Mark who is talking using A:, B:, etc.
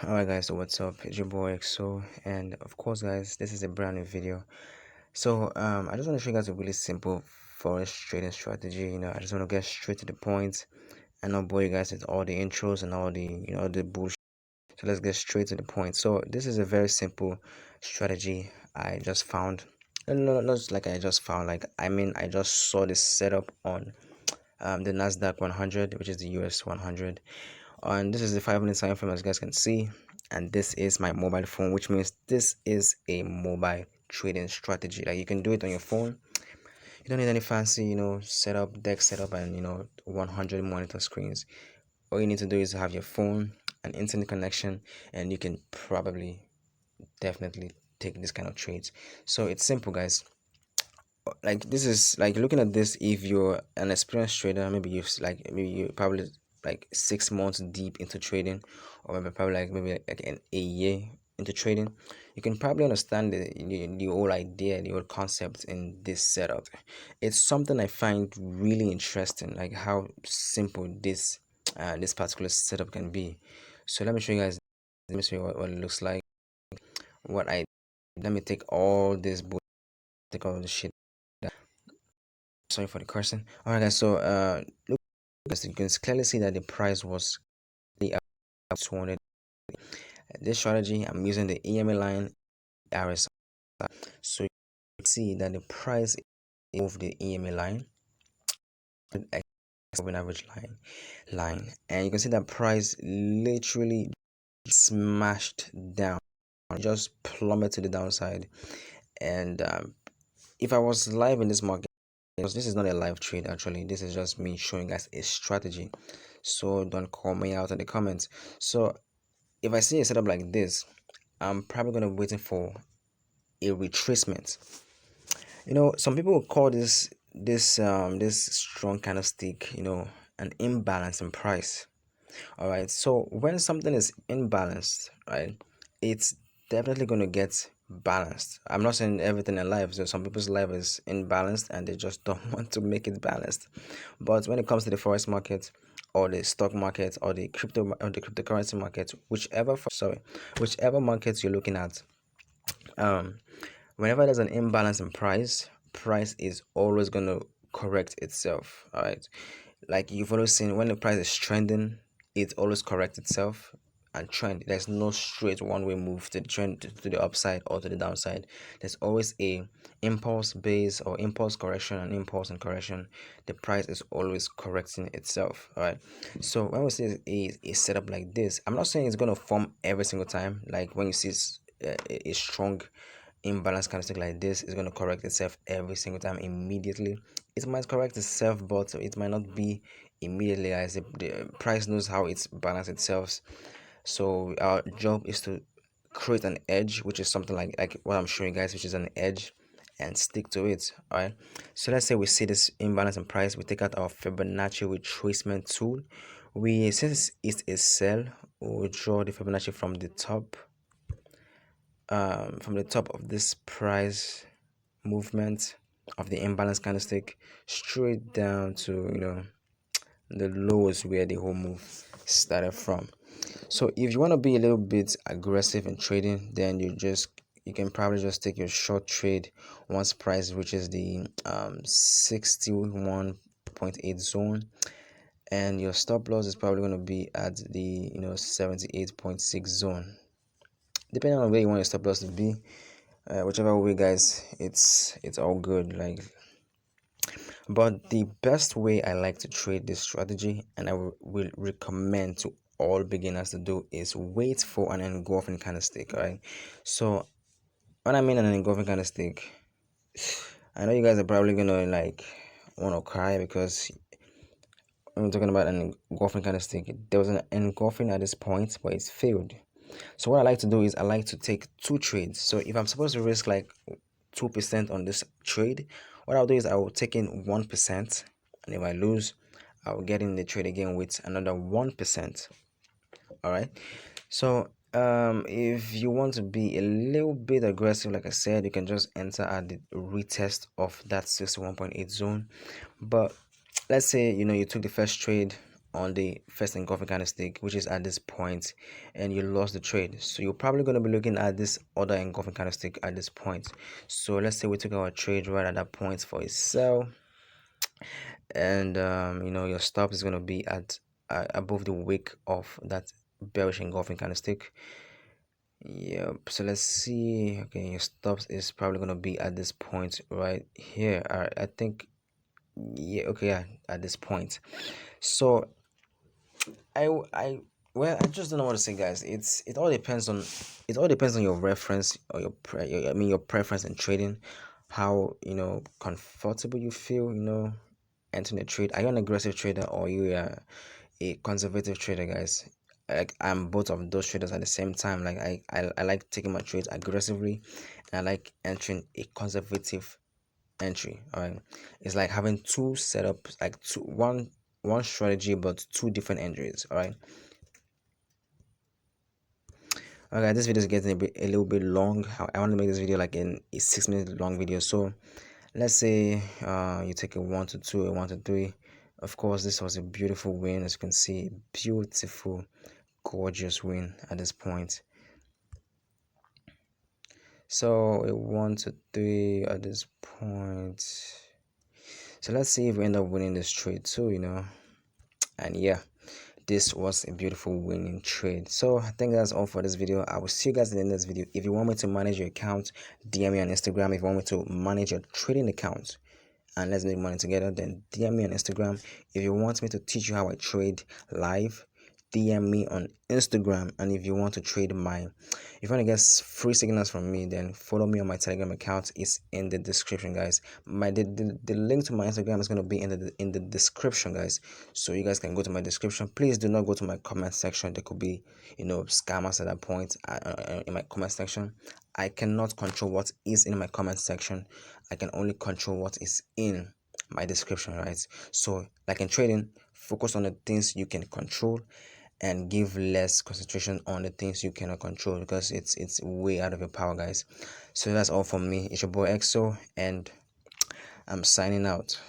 A: Alright guys, so what's up? It's your boy XO, and of course guys, this is a brand new video. I just want to show you guys a really simple forex trading strategy. I just want to get straight to the point and not bore you guys with all the intros and all the bullshit. So let's get straight to the point. So this is a very simple strategy I just found. No, not just like I just found, like I just saw this setup on the Nasdaq 100, which is the US 100. And this is the 5 minute time frame, as you guys can see, and this is my mobile phone, which means this is a mobile trading strategy. Like, you can do it on your phone. You don't need any fancy setup, deck setup, and 100 monitor screens. All you need to do is have your phone, an internet connection, and you can probably definitely take this kind of trades. So it's simple, guys. Like, this is like, looking at this, if you're an experienced trader, maybe you probably like 6 months deep into trading, or maybe probably like a year into trading, you can probably understand the whole idea, the whole concept in this setup. It's something I find really interesting, like how simple this particular setup can be. So let me show you guys. Let me show you what it looks like. what I Let me take all this take all the shit. Sorry for the cursing. All right, guys. So look, guys, you can clearly see that the price was the up 200. This strategy, I'm using the EMA line, RSI. So you can see that the price of the EMA line, moving average line, and you can see that price literally smashed down, just plummeted to the downside. And if I was live in this market, because this is not a live trade, actually, this is just me showing guys a strategy, so don't call me out in the comments. So if I see a setup like this, I'm probably gonna be waiting for a retracement. Some people will call this strong candlestick, an imbalance in price. All right, so when something is imbalanced, right, it's definitely going to get balanced. I'm not saying everything in life, so some people's life is imbalanced and they just don't want to make it balanced. But when it comes to the forex market, or the stock market, or the cryptocurrency market, whichever market you're looking at, um whenever there's an imbalance in price is always going to correct itself. All right, like, you've always seen, when the price is trending, it always corrects itself and trend. There's no straight one-way move to the trend, to the upside or to the downside. There's always a impulse base, or impulse correction, and impulse and correction. The price is always correcting itself. All right, so when we see a setup like this, I'm not saying it's going to form every single time. Like, when you see a strong imbalance candlestick like this, is going to correct itself every single time immediately. It might correct itself, but it might not be immediately, as the price knows how it's balanced itself. So our job is to create an edge, which is something like what I'm showing you guys, which is an edge, and stick to it. All right, so let's say we see this imbalance in price, we take out our Fibonacci retracement tool. Since it's a sell, we'll draw the Fibonacci from the top of this price movement of the imbalance candlestick, straight down to the lowest where the whole move started from. So if you want to be a little bit aggressive in trading, then you can probably just take your short trade once price reaches the 61.8 zone, and your stop loss is probably going to be at the 78.6 zone, depending on where you want your stop loss to be. Whichever way, guys, it's all good. Like, but the best way I like to trade this strategy, and I will recommend to all beginners to do, is wait for an engulfing candlestick. All right, so when I mean an engulfing candlestick, I know you guys are probably gonna like want to cry, because when we're talking about an engulfing candlestick, there was an engulfing at this point, but it's failed. So what I like to do is I like to take two trades. So if I'm supposed to risk like 2% on this trade, what I'll do is I will take in 1%, and if I lose, I will get in the trade again with another 1%. All right, so if you want to be a little bit aggressive, like I said, you can just enter at the retest of that 61.8 zone. But let's say you took the first trade on the first engulfing candlestick, which is at this point, and you lost the trade. So you're probably going to be looking at this other engulfing candlestick at this point. So let's say we took our trade right at that point for a sell, and your stop is going to be at above the wick of that bearish engulfing candlestick. Yep, so let's see. Okay, your stops is probably going to be at this point right here. I think, yeah, okay, yeah, at this point. So I well, I just don't know what to say, guys. It all depends on your reference or your preference in trading, how comfortable you feel, entering a trade. Are you an aggressive trader or you are a conservative trader, guys? Like, I'm both of those traders at the same time. Like, I like taking my trades aggressively, and I like entering a conservative entry. All right, it's like having two setups, like one strategy but two different entries. All right. Okay, this video is getting a little bit long. I want to make this video like in a 6 minute long video. So let's say you take a 1 to 2, a 1 to 3. Of course, this was a beautiful win. As you can see, beautiful, gorgeous win at this point. So a 1 to 3 at this point. So let's see if we end up winning this trade too, and yeah, this was a beautiful winning trade. So I think that's all for this video. I will see you guys in the next video. If you want me to manage your account, DM me on Instagram. If you want me to manage your trading account and let's make money together, then DM me on Instagram. If you want me to teach you how I trade live, DM me on Instagram. And if you want to if you want to get free signals from me, then follow me on my Telegram account. It's in the description, guys. The link to my Instagram is going to be in the description, guys. So you guys can go to my description. Please do not go to my comment section. There could be scammers at that point in my comment section. I cannot control what is in my comment section. I can only control what is in my description, right? So like in trading, focus on the things you can control and give less concentration on the things you cannot control, because it's way out of your power, guys. So that's all from me. It's your boy EXO, and I'm signing out.